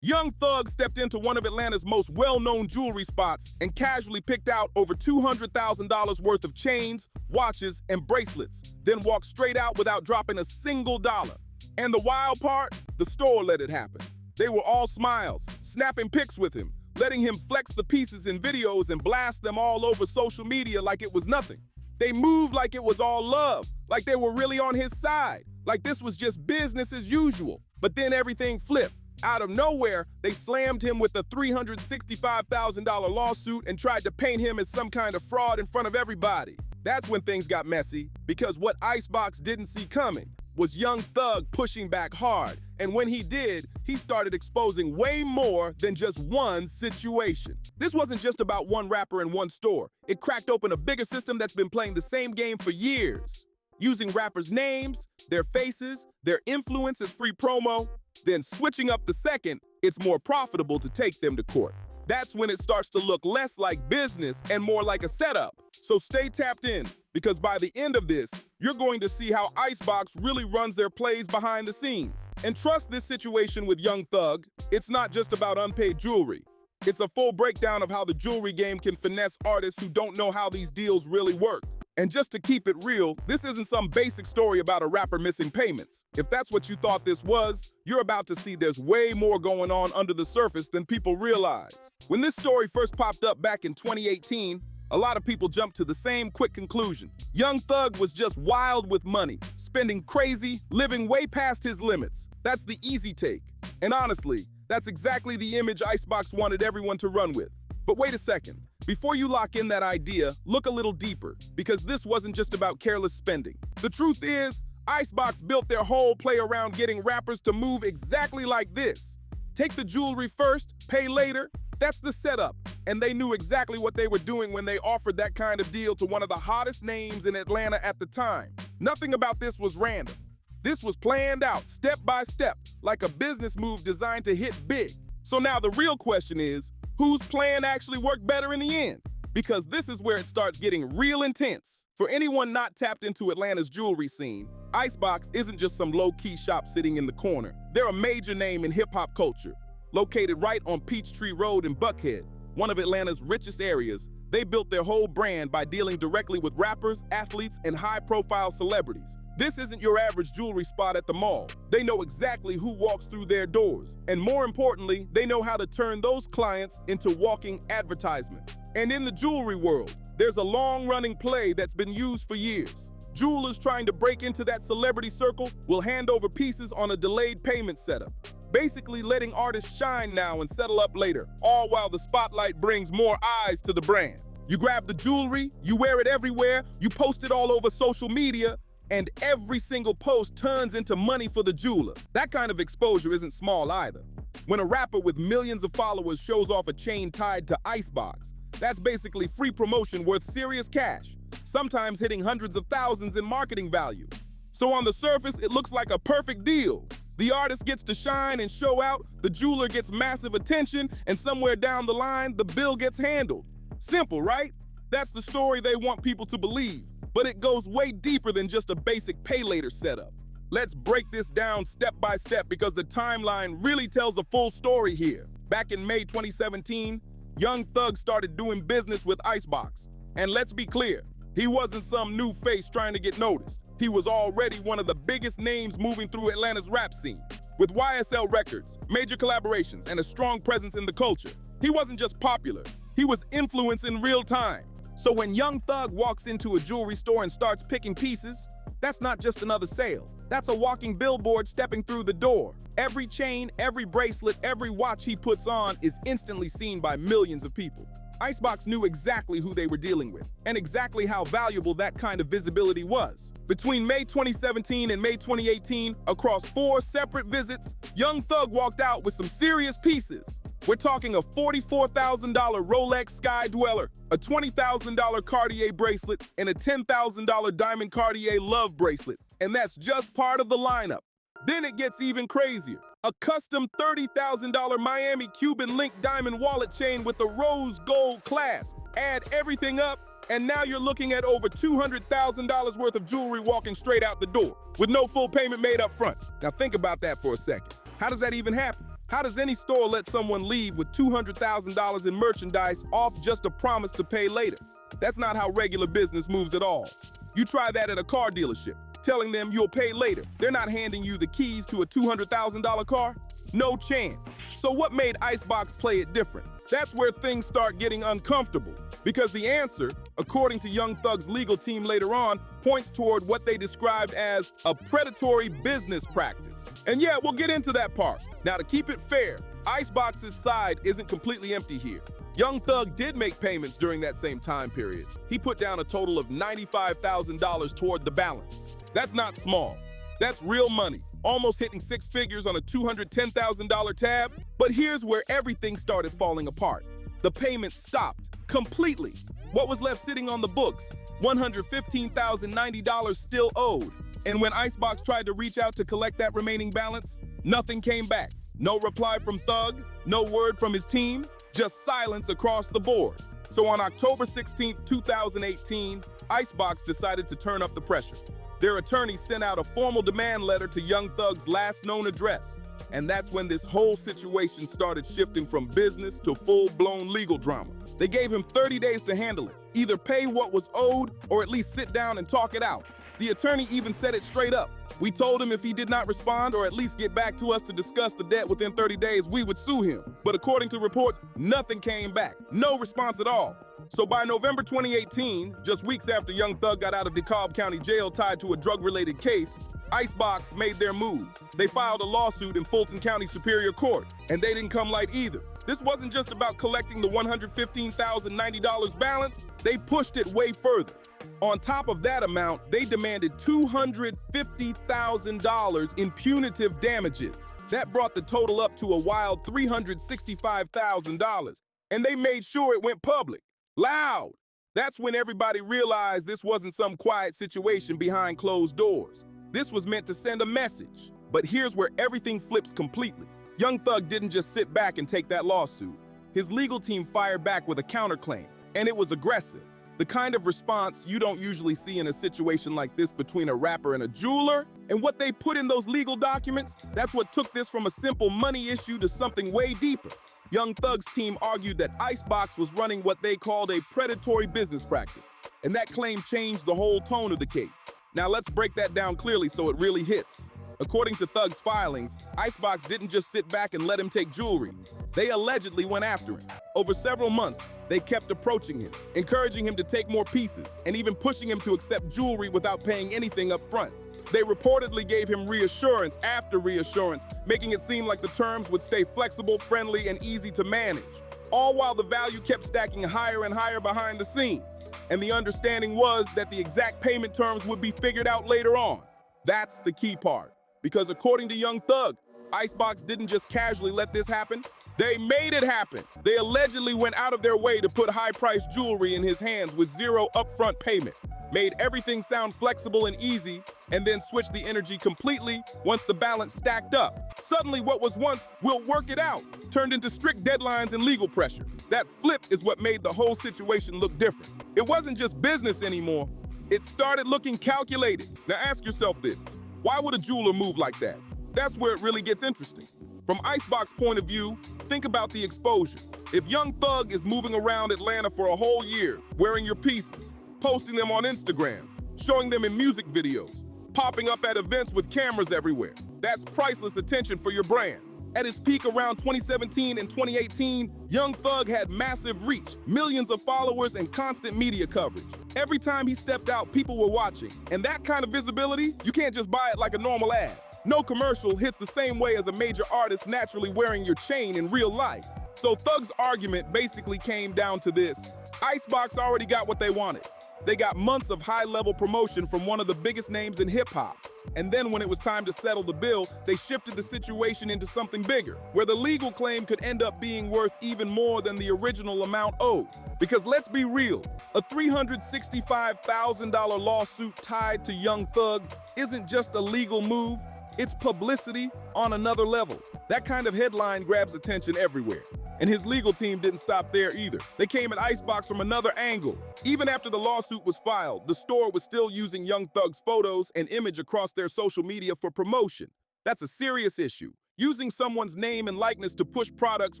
Young Thug stepped into one of Atlanta's most well-known jewelry spots and casually picked out over $200,000 worth of chains, watches, and bracelets, then walked straight out without dropping a single dollar. And the wild part? The store let it happen. They were all smiles, snapping pics with him, letting him flex the pieces in videos and blast them all over social media like it was nothing. They moved like it was all love, like they were really on his side, like this was just business as usual. But then everything flipped. Out of nowhere, they slammed him with a $365,000 lawsuit and tried to paint him as some kind of fraud in front of everybody. That's when things got messy, because what Icebox didn't see coming was Young Thug pushing back hard. And when he did, he started exposing way more than just one situation. This wasn't just about one rapper in one store. It cracked open a bigger system that's been playing the same game for years, using rappers' names, their faces, their influence as free promo, then switching up the second it's more profitable to take them to court. That's when it starts to look less like business and more like a setup. So stay tapped in, because by the end of this, you're going to see how Icebox really runs their plays behind the scenes. And trust this situation with Young Thug, it's not just about unpaid jewelry. It's a full breakdown of how the jewelry game can finesse artists who don't know how these deals really work. And just to keep it real, this isn't some basic story about a rapper missing payments. If that's what you thought this was, you're about to see there's way more going on under the surface than people realize. When this story first popped up back in 2018, a lot of people jumped to the same quick conclusion. Young Thug was just wild with money, spending crazy, living way past his limits. That's the easy take. And honestly, that's exactly the image Icebox wanted everyone to run with. But wait a second. Before you lock in that idea, look a little deeper, because this wasn't just about careless spending. The truth is, Icebox built their whole play around getting rappers to move exactly like this. Take the jewelry first, pay later. That's the setup. And they knew exactly what they were doing when they offered that kind of deal to one of the hottest names in Atlanta at the time. Nothing about this was random. This was planned out, step by step, like a business move designed to hit big. So now the real question is, whose plan actually worked better in the end? Because this is where it starts getting real intense. For anyone not tapped into Atlanta's jewelry scene, Icebox isn't just some low-key shop sitting in the corner. They're a major name in hip-hop culture. Located right on Peachtree Road in Buckhead, one of Atlanta's richest areas, they built their whole brand by dealing directly with rappers, athletes, and high-profile celebrities. This isn't your average jewelry spot at the mall. They know exactly who walks through their doors. And more importantly, they know how to turn those clients into walking advertisements. And in the jewelry world, there's a long-running play that's been used for years. Jewelers trying to break into that celebrity circle will hand over pieces on a delayed payment setup, basically letting artists shine now and settle up later, all while the spotlight brings more eyes to the brand. You grab the jewelry, you wear it everywhere, you post it all over social media, and every single post turns into money for the jeweler. That kind of exposure isn't small either. When a rapper with millions of followers shows off a chain tied to Icebox, that's basically free promotion worth serious cash, sometimes hitting hundreds of thousands in marketing value. So on the surface, it looks like a perfect deal. The artist gets to shine and show out, the jeweler gets massive attention, and somewhere down the line, the bill gets handled. Simple, right? That's the story they want people to believe. But it goes way deeper than just a basic pay later setup. Let's break this down step by step, because the timeline really tells the full story here. Back in May 2017, Young Thug started doing business with Icebox. And let's be clear, he wasn't some new face trying to get noticed. He was already one of the biggest names moving through Atlanta's rap scene. With YSL Records, major collaborations, and a strong presence in the culture, he wasn't just popular, he was influence in real time. So when Young Thug walks into a jewelry store and starts picking pieces, that's not just another sale. That's a walking billboard stepping through the door. Every chain, every bracelet, every watch he puts on is instantly seen by millions of people. Icebox knew exactly who they were dealing with, and exactly how valuable that kind of visibility was. Between May 2017 and May 2018, across 4 separate visits, Young Thug walked out with some serious pieces. We're talking a $44,000 Rolex Sky Dweller, a $20,000 Cartier bracelet, and a $10,000 Diamond Cartier Love bracelet. And that's just part of the lineup. Then it gets even crazier. A custom $30,000 Miami Cuban Link diamond wallet chain with a rose gold clasp. Add everything up, and now you're looking at over $200,000 worth of jewelry walking straight out the door, with no full payment made up front. Now think about that for a second. How does that even happen? How does any store let someone leave with $200,000 in merchandise off just a promise to pay later? That's not how regular business moves at all. You try that at a car dealership, telling them you'll pay later. They're not handing you the keys to a $200,000 car. No chance. So what made Icebox play it different? That's where things start getting uncomfortable. Because the answer, according to Young Thug's legal team later on, points toward what they described as a predatory business practice. And yeah, we'll get into that part. Now, to keep it fair, Icebox's side isn't completely empty here. Young Thug did make payments during that same time period. He put down a total of $95,000 toward the balance. That's not small. That's real money, almost hitting six figures on a $210,000 tab. But here's where everything started falling apart. The payments stopped completely. What was left sitting on the books? $115,090 still owed. And when Icebox tried to reach out to collect that remaining balance, nothing came back. No reply from Thug, no word from his team, just silence across the board. So on October 16, 2018, Icebox decided to turn up the pressure. Their attorney sent out a formal demand letter to Young Thug's last known address. And that's when this whole situation started shifting from business to full-blown legal drama. They gave him 30 days to handle it. Either pay what was owed or at least sit down and talk it out. The attorney even said it straight up. We told him if he did not respond or at least get back to us to discuss the debt within 30 days, we would sue him. But according to reports, nothing came back. No response at all. So by November 2018, just weeks after Young Thug got out of DeKalb County Jail tied to a drug-related case, Icebox made their move. They filed a lawsuit in Fulton County Superior Court, and they didn't come light either. This wasn't just about collecting the $115,090 balance, they pushed it way further. On top of that amount, they demanded $250,000 in punitive damages. That brought the total up to a wild $365,000, and they made sure it went public. Loud! That's when everybody realized this wasn't some quiet situation behind closed doors. This was meant to send a message. But here's where everything flips completely. Young Thug didn't just sit back and take that lawsuit. His legal team fired back with a counterclaim, and it was aggressive. The kind of response you don't usually see in a situation like this between a rapper and a jeweler. And what they put in those legal documents, that's what took this from a simple money issue to something way deeper. Young Thug's team argued that Icebox was running what they called a predatory business practice. And that claim changed the whole tone of the case. Now let's break that down clearly so it really hits. According to Thug's filings, Icebox didn't just sit back and let him take jewelry. They allegedly went after him. Over several months, they kept approaching him, encouraging him to take more pieces, and even pushing him to accept jewelry without paying anything up front. They reportedly gave him reassurance after reassurance, making it seem like the terms would stay flexible, friendly, and easy to manage, all while the value kept stacking higher and higher behind the scenes. And the understanding was that the exact payment terms would be figured out later on. That's the key part. Because according to Young Thug, Icebox didn't just casually let this happen, they made it happen. They allegedly went out of their way to put high-priced jewelry in his hands with zero upfront payment, made everything sound flexible and easy, and then switched the energy completely once the balance stacked up. Suddenly what was once, "we'll work it out," turned into strict deadlines and legal pressure. That flip is what made the whole situation look different. It wasn't just business anymore. It started looking calculated. Now ask yourself this. Why would a jeweler move like that? That's where it really gets interesting. From Icebox's point of view, think about the exposure. If Young Thug is moving around Atlanta for a whole year, wearing your pieces, posting them on Instagram, showing them in music videos, popping up at events with cameras everywhere, that's priceless attention for your brand. At his peak around 2017 and 2018, Young Thug had massive reach, millions of followers, and constant media coverage. Every time he stepped out, people were watching. And that kind of visibility, you can't just buy it like a normal ad. No commercial hits the same way as a major artist naturally wearing your chain in real life. So Thug's argument basically came down to this. Icebox already got what they wanted. They got months of high-level promotion from one of the biggest names in hip-hop. And then when it was time to settle the bill, they shifted the situation into something bigger, where the legal claim could end up being worth even more than the original amount owed. Because let's be real, a $365,000 lawsuit tied to Young Thug isn't just a legal move, it's publicity on another level. That kind of headline grabs attention everywhere. And his legal team didn't stop there either. They came at Icebox from another angle. Even after the lawsuit was filed, the store was still using Young Thug's photos and image across their social media for promotion. That's a serious issue. Using someone's name and likeness to push products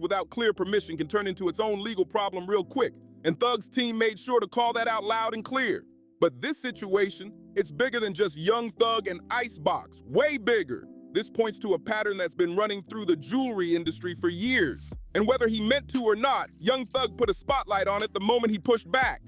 without clear permission can turn into its own legal problem real quick, and Thug's team made sure to call that out loud and clear. But this situation, it's bigger than just Young Thug and Icebox, way bigger. This points to a pattern that's been running through the jewelry industry for years. And whether he meant to or not, Young Thug put a spotlight on it the moment he pushed back.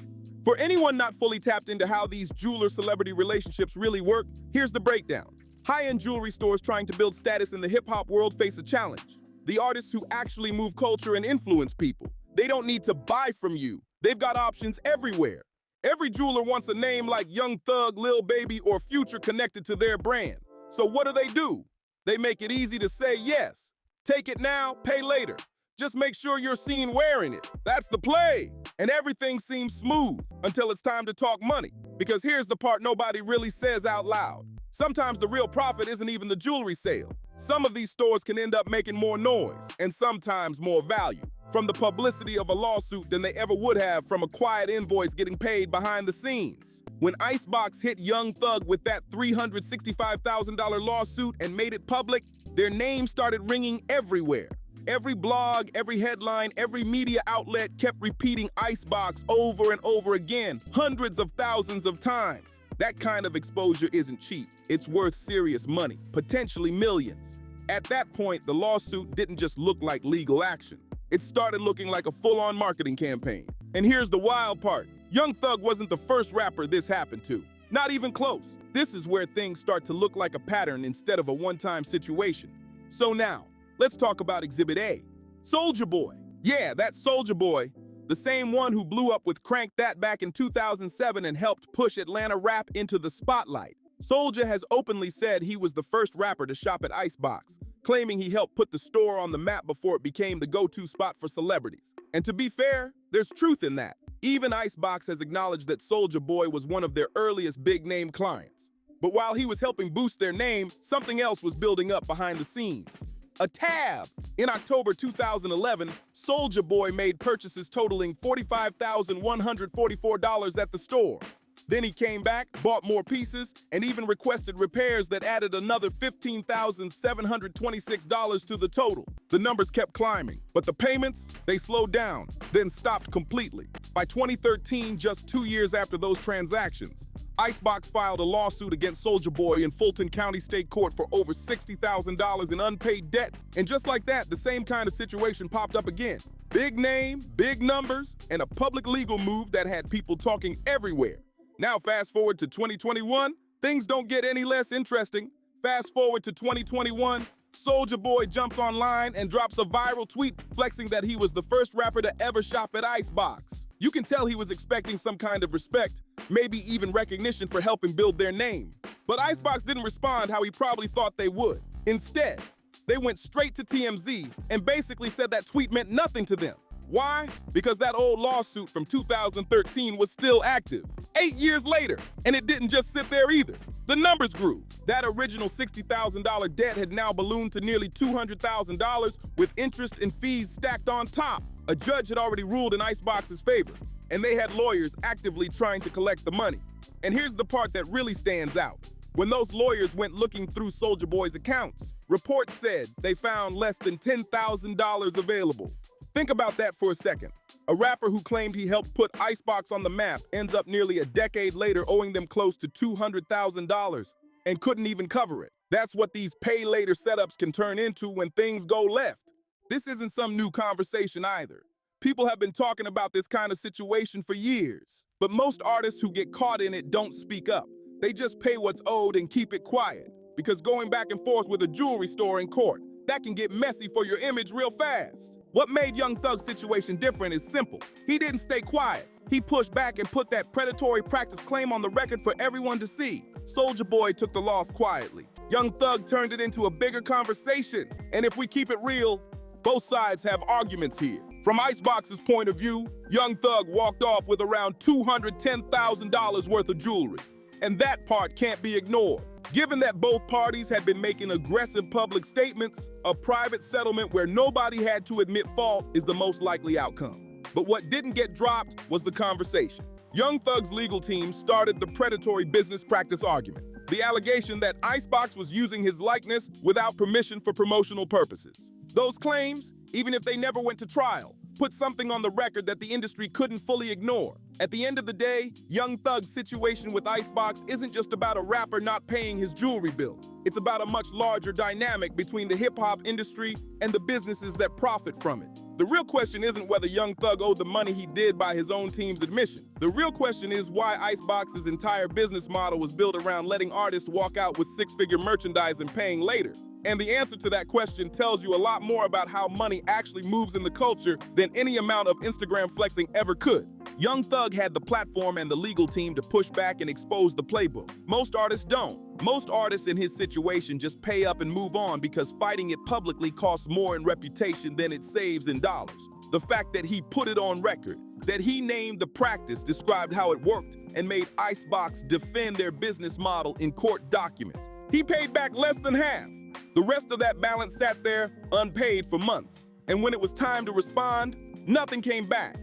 For anyone not fully tapped into how these jeweler-celebrity relationships really work, here's the breakdown. High-end jewelry stores trying to build status in the hip-hop world face a challenge. The artists who actually move culture and influence people. They don't need to buy from you. They've got options everywhere. Every jeweler wants a name like Young Thug, Lil Baby, or Future connected to their brand. So what do? They make it easy to say yes. Take it now, pay later. Just make sure you're seen wearing it. That's the play. And everything seems smooth until it's time to talk money. Because here's the part nobody really says out loud. Sometimes the real profit isn't even the jewelry sale. Some of these stores can end up making more noise and sometimes more value from the publicity of a lawsuit than they ever would have from a quiet invoice getting paid behind the scenes. When Icebox hit Young Thug with that $365,000 lawsuit and made it public, their name started ringing everywhere. Every blog, every headline, every media outlet kept repeating Icebox over and over again, hundreds of thousands of times. That kind of exposure isn't cheap. It's worth serious money, potentially millions. At that point, the lawsuit didn't just look like legal action. It started looking like a full-on marketing campaign. And here's the wild part. Young Thug wasn't the first rapper this happened to. Not even close. This is where things start to look like a pattern instead of a one-time situation. So now, let's talk about Exhibit A. Soulja Boy. Yeah, that's Soulja Boy. The same one who blew up with Crank That back in 2007 and helped push Atlanta rap into the spotlight. Soulja has openly said he was the first rapper to shop at Icebox, claiming he helped put the store on the map before it became the go-to spot for celebrities. And to be fair, there's truth in that. Even Icebox has acknowledged that Soulja Boy was one of their earliest big-name clients. But while he was helping boost their name, something else was building up behind the scenes. A tab. In October 2011, Soulja Boy made purchases totaling $45,144 at the store. Then he came back, bought more pieces, and even requested repairs that added another $15,726 to the total. The numbers kept climbing, but the payments, they slowed down, then stopped completely. By 2013, just 2 years after those transactions, Icebox filed a lawsuit against Soulja Boy in Fulton County State Court for over $60,000 in unpaid debt. And just like that, the same kind of situation popped up again. Big name, big numbers, and a public legal move that had people talking everywhere. Now fast forward to 2021, things don't get any less interesting. Fast forward to 2021, Soulja Boy jumps online and drops a viral tweet flexing that he was the first rapper to ever shop at Icebox. You can tell he was expecting some kind of respect, maybe even recognition for helping build their name. But Icebox didn't respond how he probably thought they would. Instead, they went straight to TMZ and basically said that tweet meant nothing to them. Why? Because that old lawsuit from 2013 was still active. 8 years later, and it didn't just sit there either. The numbers grew. That original $60,000 debt had now ballooned to nearly $200,000 with interest and fees stacked on top. A judge had already ruled in Icebox's favor, and they had lawyers actively trying to collect the money. And here's the part that really stands out. When those lawyers went looking through Soulja Boy's accounts, reports said they found less than $10,000 available. Think about that for a second. A rapper who claimed he helped put Icebox on the map ends up nearly a decade later owing them close to $200,000 and couldn't even cover it. That's what these pay-later setups can turn into when things go left. This isn't some new conversation either. People have been talking about this kind of situation for years. But most artists who get caught in it don't speak up. They just pay what's owed and keep it quiet. Because going back and forth with a jewelry store in court, that can get messy for your image real fast. What made Young Thug's situation different is simple. He didn't stay quiet. He pushed back and put that predatory practice claim on the record for everyone to see. Soulja Boy took the loss quietly. Young Thug turned it into a bigger conversation. And if we keep it real, both sides have arguments here. From Icebox's point of view, Young Thug walked off with around $210,000 worth of jewelry. And that part can't be ignored. Given that both parties had been making aggressive public statements, a private settlement where nobody had to admit fault is the most likely outcome. But what didn't get dropped was the conversation. Young Thug's legal team started the predatory business practice argument. The allegation that Icebox was using his likeness without permission for promotional purposes. Those claims, even if they never went to trial, put something on the record that the industry couldn't fully ignore. At the end of the day, Young Thug's situation with Icebox isn't just about a rapper not paying his jewelry bill. It's about a much larger dynamic between the hip-hop industry and the businesses that profit from it. The real question isn't whether Young Thug owed the money he did by his own team's admission. The real question is why Icebox's entire business model was built around letting artists walk out with six-figure merchandise and paying later. And the answer to that question tells you a lot more about how money actually moves in the culture than any amount of Instagram flexing ever could. Young Thug had the platform and the legal team to push back and expose the playbook. Most artists don't. Most artists in his situation just pay up and move on because fighting it publicly costs more in reputation than it saves in dollars. The fact that he put it on record, that he named the practice, described how it worked, and made Icebox defend their business model in court documents. He paid back less than half. The rest of that balance sat there unpaid for months. And when it was time to respond, nothing came back.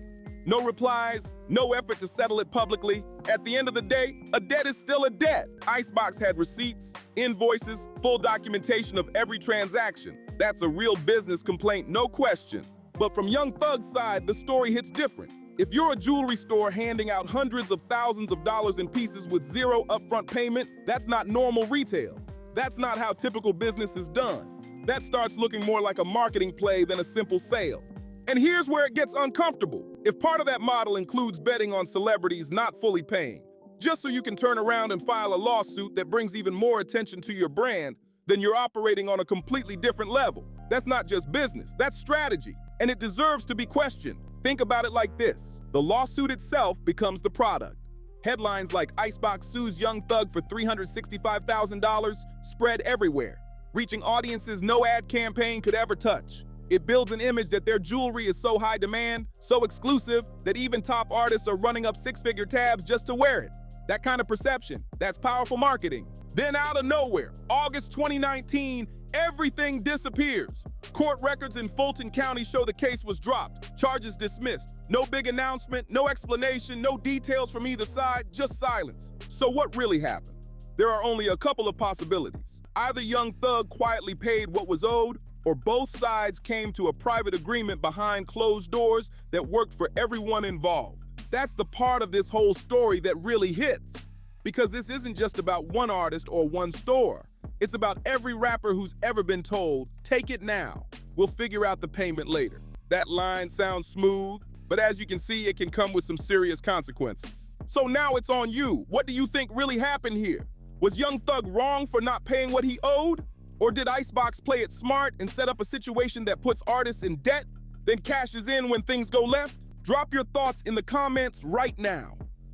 No replies, no effort to settle it publicly. At the end of the day, a debt is still a debt. Icebox had receipts, invoices, full documentation of every transaction. That's a real business complaint, no question. But from Young Thug's side, the story hits different. If you're a jewelry store handing out hundreds of thousands of dollars in pieces with zero upfront payment, that's not normal retail. That's not how typical business is done. That starts looking more like a marketing play than a simple sale. And here's where it gets uncomfortable. If part of that model includes betting on celebrities not fully paying, just so you can turn around and file a lawsuit that brings even more attention to your brand, then you're operating on a completely different level. That's not just business, that's strategy, and it deserves to be questioned. Think about it like this. The lawsuit itself becomes the product. Headlines like Icebox sues Young Thug for $365,000 spread everywhere, reaching audiences no ad campaign could ever touch. It builds an image that their jewelry is so high demand, so exclusive, that even top artists are running up six-figure tabs just to wear it. That kind of perception, that's powerful marketing. Then out of nowhere, August 2019, everything disappears. Court records in Fulton County show the case was dropped, charges dismissed. No big announcement, no explanation, no details from either side, just silence. So what really happened? There are only a couple of possibilities. Either Young Thug quietly paid what was owed, or both sides came to a private agreement behind closed doors that worked for everyone involved. That's the part of this whole story that really hits. Because this isn't just about one artist or one store. It's about every rapper who's ever been told, take it now, we'll figure out the payment later. That line sounds smooth, but as you can see, it can come with some serious consequences. So now it's on you. What do you think really happened here? Was Young Thug wrong for not paying what he owed? Or did Icebox play it smart and set up a situation that puts artists in debt, then cashes in when things go left? Drop your thoughts in the comments right now.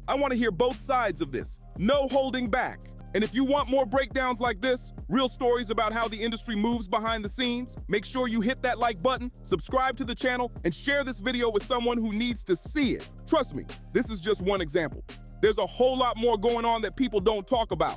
I want to hear both sides of this. No holding back. And if you want more breakdowns like this, real stories about how the industry moves behind the scenes, make sure you hit that like button, subscribe to the channel, and share this video with someone who needs to see it. Trust me, this is just one example. There's a whole lot more going on that people don't talk about.